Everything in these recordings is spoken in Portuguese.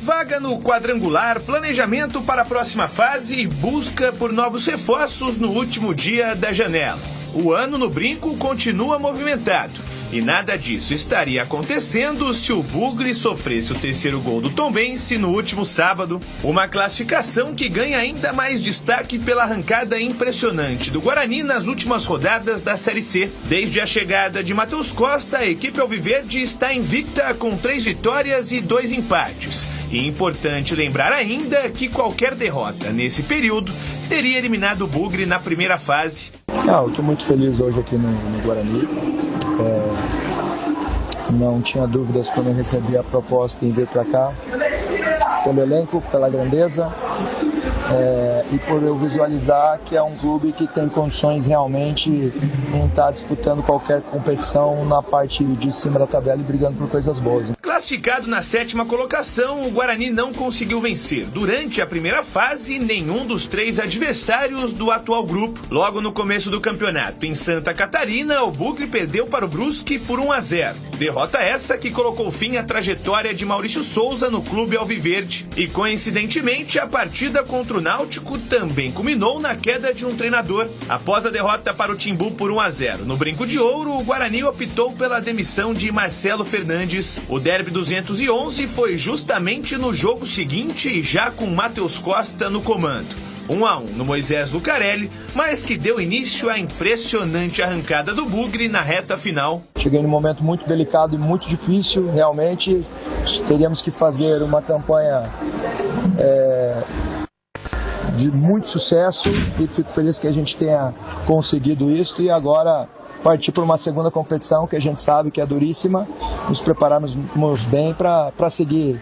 Vaga no quadrangular, planejamento para a próxima fase e busca por novos reforços no último dia da janela. O ano no Brinco continua movimentado. E nada disso estaria acontecendo se o Bugre sofresse o terceiro gol do Tombense no último sábado. Uma classificação que ganha ainda mais destaque pela arrancada impressionante do Guarani nas últimas rodadas da Série C. Desde a chegada de Matheus Costa, a equipe alviverde está invicta com 3 vitórias e 2 empates. E importante lembrar ainda que qualquer derrota nesse período teria eliminado o Bugre na primeira fase. Eu estou muito feliz hoje aqui no Guarani. Não tinha dúvidas quando eu recebi a proposta em vir para cá, pelo elenco, pela grandeza, e por eu visualizar que é um clube que tem condições realmente em estar disputando qualquer competição na parte de cima da tabela e brigando por coisas boas. Classificado na 7ª colocação, o Guarani não conseguiu vencer durante a primeira fase nenhum dos 3 adversários do atual grupo. Logo no começo do campeonato, em Santa Catarina, o Bugre perdeu para o Brusque por 1-0. Derrota essa que colocou fim à trajetória de Maurício Souza no clube alviverde. E coincidentemente, a partida contra o Náutico também culminou na queda de um treinador. Após a derrota para o Timbu por 1-0 no Brinco de Ouro, o Guarani optou pela demissão de Marcelo Fernandes. O Derby 211 foi justamente no jogo seguinte, já com Matheus Costa no comando. 1-1 no Moisés Lucarelli, mas que deu início à impressionante arrancada do Bugre na reta final. Cheguei num momento muito delicado e muito difícil, realmente. Teríamos que fazer uma campanha de muito sucesso e fico feliz que a gente tenha conseguido isso e agora partir para uma segunda competição que a gente sabe que é duríssima, nos prepararmos bem para seguir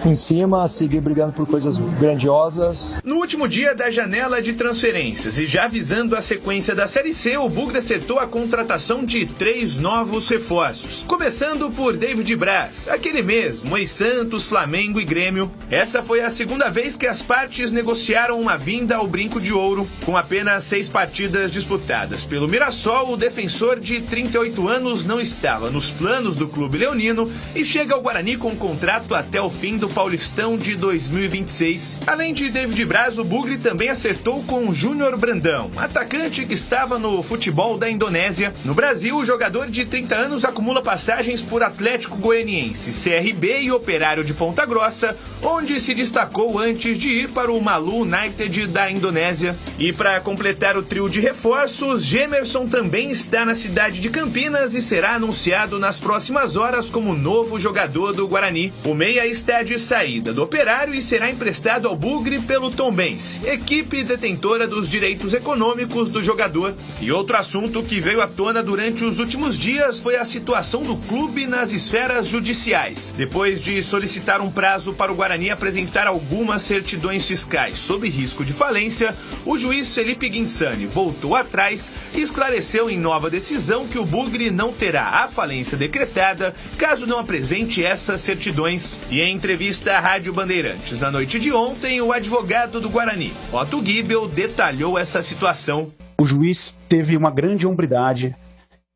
em cima, seguir brigando por coisas grandiosas. No último dia da janela de transferências e já visando a sequência da Série C, o Bugre acertou a contratação de 3 novos reforços. Começando por David Braz, aquele mesmo, ex-Santos, Flamengo e Grêmio. Essa foi a segunda vez que as partes negociaram uma vinda ao Brinco de Ouro. Com apenas 6 partidas disputadas pelo Mirassol, o defensor de 38 anos não estava nos planos do clube leonino e chega ao Guarani com um contrato até o fim do Paulistão de 2026. Além de David Braz, o Bugre também acertou com Júnior Brandão, atacante que estava no futebol da Indonésia. No Brasil, o jogador de 30 anos acumula passagens por Atlético Goianiense, CRB e Operário de Ponta Grossa, onde se destacou antes de ir para o Malu United da Indonésia. E para completar o trio de reforços, Gemerson também está na cidade de Campinas e será anunciado nas próximas horas como novo jogador do Guarani. O meia está de saída do Operário e será emprestado ao Bugre pelo Tombense, equipe detentora dos direitos econômicos do jogador. E outro assunto que veio à tona durante os últimos dias foi a situação do clube nas esferas judiciais. Depois de solicitar um prazo para o Guarani apresentar algumas certidões fiscais sob risco de falência, o juiz Felipe Guinsani voltou atrás e esclareceu em nova decisão que o Bugre não terá a falência decretada caso não apresente essas certidões. E em entrevista à Rádio Bandeirantes na noite de ontem, o advogado do Guarani, Otto Gibel, detalhou essa situação. O juiz teve uma grande hombridade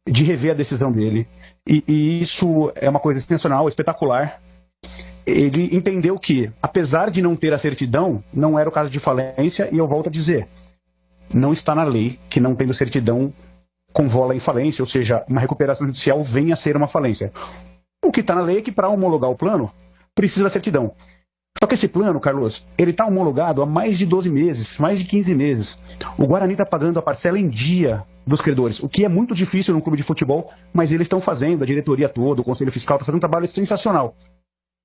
de rever a decisão dele. E isso é uma coisa excepcional, espetacular. Ele entendeu que, apesar de não ter a certidão, não era o caso de falência, e eu volto a dizer, não está na lei que não tendo certidão convola em falência, ou seja, uma recuperação judicial venha a ser uma falência. O que está na lei é que para homologar o plano, precisa da certidão. Só que esse plano, Carlos, ele está homologado há mais de 12 meses, mais de 15 meses. O Guarani está pagando a parcela em dia dos credores, o que é muito difícil num clube de futebol, mas eles estão fazendo, a diretoria toda, o Conselho Fiscal está fazendo um trabalho sensacional.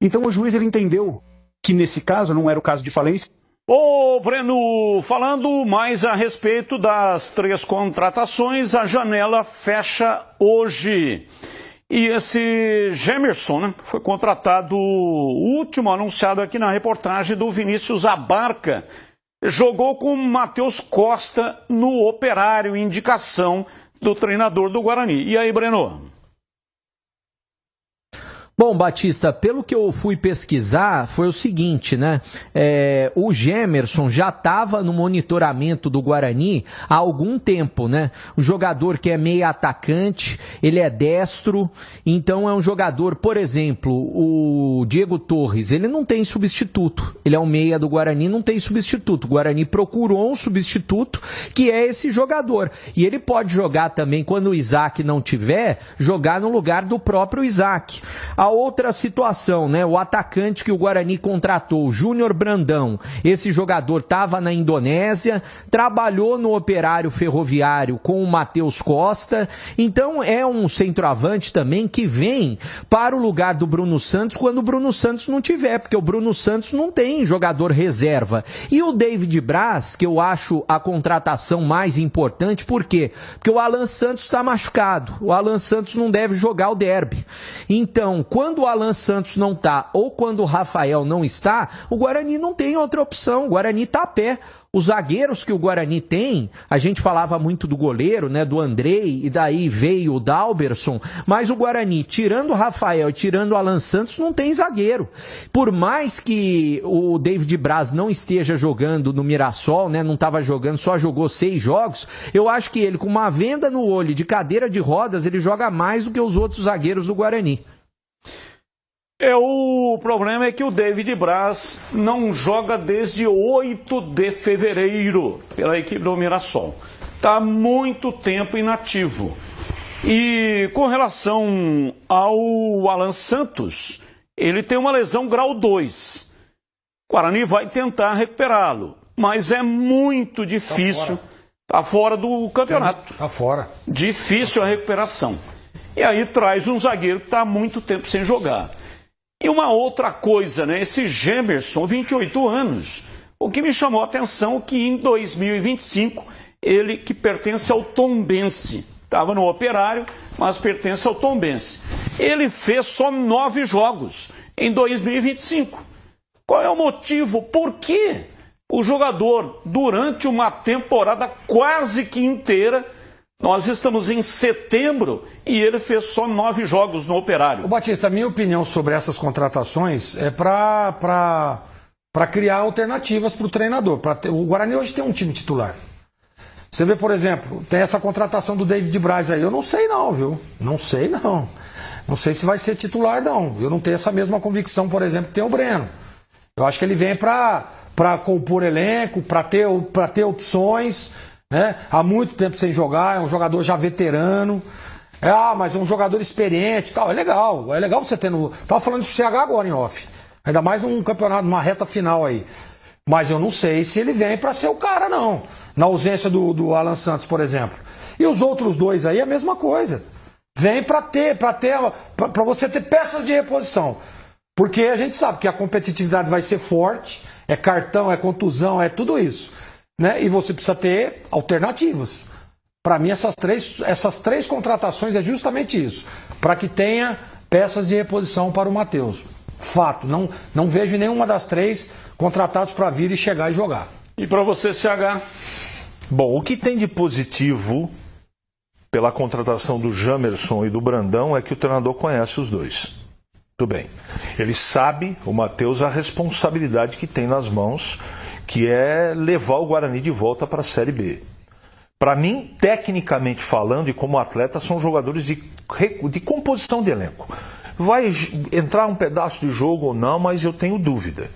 Então o juiz ele entendeu que nesse caso não era o caso de falência. Ô Breno, falando mais a respeito das 3 contratações, a janela fecha hoje. E esse Gemerson, né, foi contratado, o último anunciado aqui na reportagem do Vinícius Abarca. Jogou com Matheus Costa no Operário, indicação do treinador do Guarani. E aí, Breno? Bom, Batista, pelo que eu fui pesquisar, foi o seguinte, né? O Gemerson já estava no monitoramento do Guarani há algum tempo, né? O jogador que é meio atacante, ele é destro, então é um jogador, por exemplo, o Diego Torres, ele não tem substituto. Ele é um meia do Guarani, não tem substituto. O Guarani procurou um substituto, que é esse jogador. E ele pode jogar também, quando o Isaac não tiver, jogar no lugar do próprio Isaac. A outra situação, né? O atacante que o Guarani contratou, Júnior Brandão, esse jogador estava na Indonésia, trabalhou no Operário Ferroviário com o Matheus Costa, então é um centroavante também que vem para o lugar do Bruno Santos quando o Bruno Santos não tiver, porque o Bruno Santos não tem jogador reserva. E o David Braz, que eu acho a contratação mais importante, por quê? Porque o Alan Santos está machucado, o Alan Santos não deve jogar o derby. Então, quando o Alan Santos não está ou quando o Rafael não está, o Guarani não tem outra opção, o Guarani está a pé. Os zagueiros que o Guarani tem, a gente falava muito do goleiro, né, do Andrei, e daí veio o Dalberson, mas o Guarani, tirando o Rafael e tirando o Alan Santos, não tem zagueiro. Por mais que o David Braz não esteja jogando no Mirassol, né, não estava jogando, só jogou 6 jogos, eu acho que ele, com uma venda no olho de cadeira de rodas, ele joga mais do que os outros zagueiros do Guarani. O problema é que o David Braz não joga desde 8 de fevereiro pela equipe do Mirassol. Está há muito tempo inativo. E com relação ao Alan Santos, ele tem uma lesão grau 2. O Guarani vai tentar recuperá-lo, mas é muito difícil. Está fora do campeonato. Está fora. Difícil a recuperação. E aí traz um zagueiro que está há muito tempo sem jogar. E uma outra coisa, né? Esse Gemerson, 28 anos, o que me chamou a atenção é que em 2025, ele que pertence ao Tombense, estava no Operário, mas pertence ao Tombense. Ele fez só 9 jogos em 2025. Qual é o motivo? Por que o jogador, durante uma temporada quase que inteira, nós estamos em setembro e ele fez só 9 jogos no Operário? Ô Batista, a minha opinião sobre essas contratações é para criar alternativas para o treinador. O Guarani hoje tem um time titular. Você vê, por exemplo, tem essa contratação do David Braz aí. Eu não sei não, viu? Não sei não. Não sei se vai ser titular não. Eu não tenho essa mesma convicção, por exemplo, que tem o Breno. Eu acho que ele vem para compor elenco, para ter opções, né? Há muito tempo sem jogar, é um jogador já veterano. Mas é um jogador experiente e tal. É legal você ter no... Tava falando de CH agora em off. Ainda mais num campeonato, numa reta final aí. Mas eu não sei se ele vem para ser o cara, não. Na ausência do Alan Santos, por exemplo. E os outros dois aí, a mesma coisa. Vem para você ter peças de reposição. Porque a gente sabe que a competitividade vai ser forte. É cartão, é contusão, é tudo isso. Né? E você precisa ter alternativas. Para mim, essas três contratações é justamente isso. Para que tenha peças de reposição para o Matheus. Fato, não vejo nenhuma das 3 contratados para vir e chegar e jogar. E para você, CH? Bom, o que tem de positivo pela contratação do Gemerson e do Brandão é que o treinador conhece os dois. Tudo bem. Ele sabe, o Matheus, a responsabilidade que tem nas mãos, que é levar o Guarani de volta para a Série B. Para mim, tecnicamente falando e como atleta, são jogadores de composição de elenco. Vai entrar um pedaço de jogo ou não, mas eu tenho dúvida.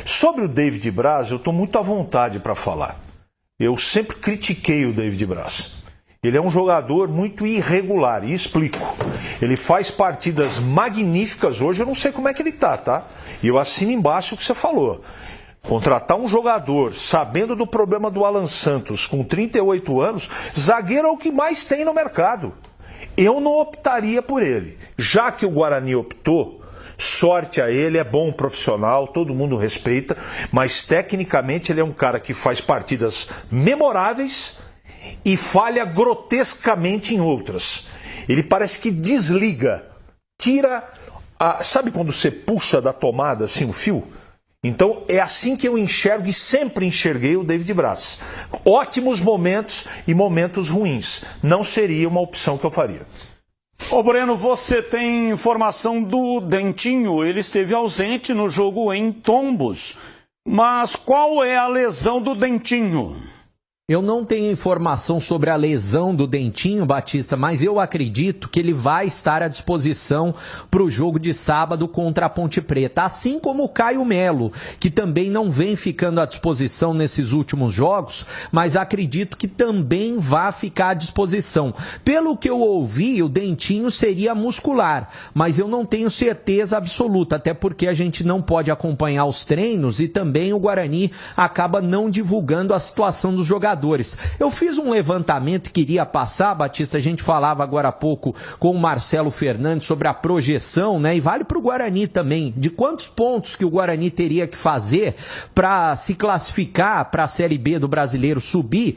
Sobre o David Braz, eu estou muito à vontade para falar. Eu sempre critiquei o David Braz. Ele é um jogador muito irregular, e explico. Ele faz partidas magníficas hoje, eu não sei como é que ele tá? E eu assino embaixo o que você falou. Contratar um jogador, sabendo do problema do Alan Santos, com 38 anos, zagueiro é o que mais tem no mercado. Eu não optaria por ele. Já que o Guarani optou, sorte a ele, é bom profissional, todo mundo respeita, mas tecnicamente ele é um cara que faz partidas memoráveis e falha grotescamente em outras. Ele parece que desliga, tira... Sabe quando você puxa da tomada assim o fio? Então é assim que eu enxergo e sempre enxerguei o David Braz. Ótimos momentos e momentos ruins. Não seria uma opção que eu faria. Ô Breno, você tem informação do Dentinho? Ele esteve ausente no jogo em Tombos. Mas qual é a lesão do Dentinho? Eu não tenho informação sobre a lesão do Dentinho, Batista, mas eu acredito que ele vai estar à disposição para o jogo de sábado contra a Ponte Preta. Assim como o Caio Melo, que também não vem ficando à disposição nesses últimos jogos, mas acredito que também vai ficar à disposição. Pelo que eu ouvi, o Dentinho seria muscular, mas eu não tenho certeza absoluta, até porque a gente não pode acompanhar os treinos e também o Guarani acaba não divulgando a situação dos jogadores. Eu fiz um levantamento que iria passar, Batista, a gente falava agora há pouco com o Marcelo Fernandes sobre a projeção, né? E vale para o Guarani também, de quantos pontos que o Guarani teria que fazer para se classificar para a Série B do Brasileiro subir.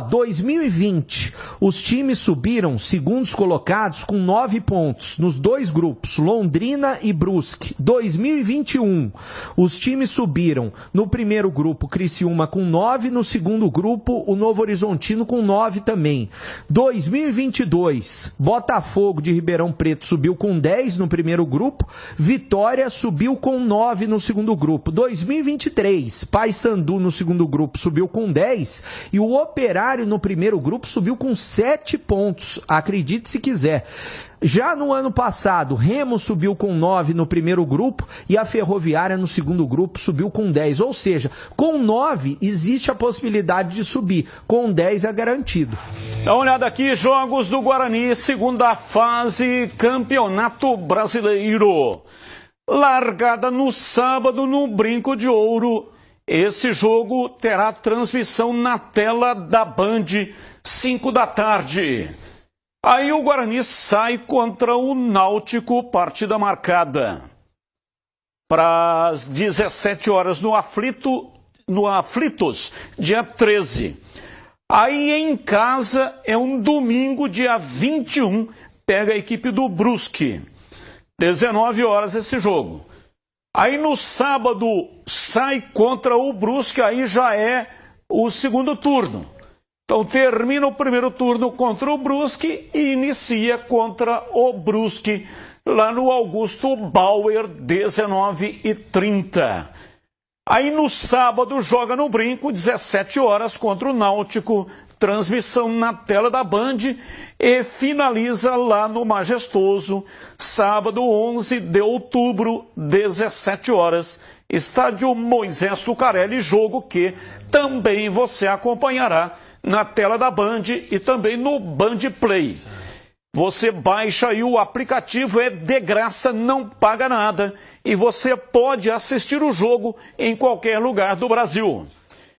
2020, os times subiram, segundos colocados, com 9 pontos nos dois grupos, Londrina e Brusque. 2021, os times subiram no primeiro grupo, Criciúma com 9, no segundo grupo, o Novo Horizontino com 9 também. 2022, Botafogo de Ribeirão Preto subiu com 10 no primeiro grupo, Vitória subiu com 9 no segundo grupo. 2023, Paysandu no segundo grupo subiu com 10 e o Operário no primeiro grupo subiu com 7 pontos, acredite se quiser. Já no ano passado, Remo subiu com 9 no primeiro grupo e a Ferroviária no segundo grupo subiu com 10. Ou seja, com 9 existe a possibilidade de subir, com 10 é garantido. Dá uma olhada aqui, jogos do Guarani, segunda fase, Campeonato Brasileiro. Largada no sábado no Brinco de Ouro. Esse jogo terá transmissão na tela da Band, 5 da tarde. Aí o Guarani sai contra o Náutico, partida marcada para as 17 horas no Aflitos, dia 13. Aí em casa é um domingo, dia 21, pega a equipe do Brusque. 19 horas esse jogo. Aí no sábado sai contra o Brusque, aí já é o segundo turno. Então termina o primeiro turno contra o Brusque e inicia contra o Brusque lá no Augusto Bauer, 19h30. Aí no sábado joga no Brinco, 17 horas contra o Náutico, transmissão na tela da Band e finaliza lá no Majestoso, sábado 11 de outubro, 17 horas, estádio Moisés Lucarelli, jogo que também você acompanhará na tela da Band e também no Band Play. Você baixa aí o aplicativo, é de graça, não paga nada. E você pode assistir o jogo em qualquer lugar do Brasil.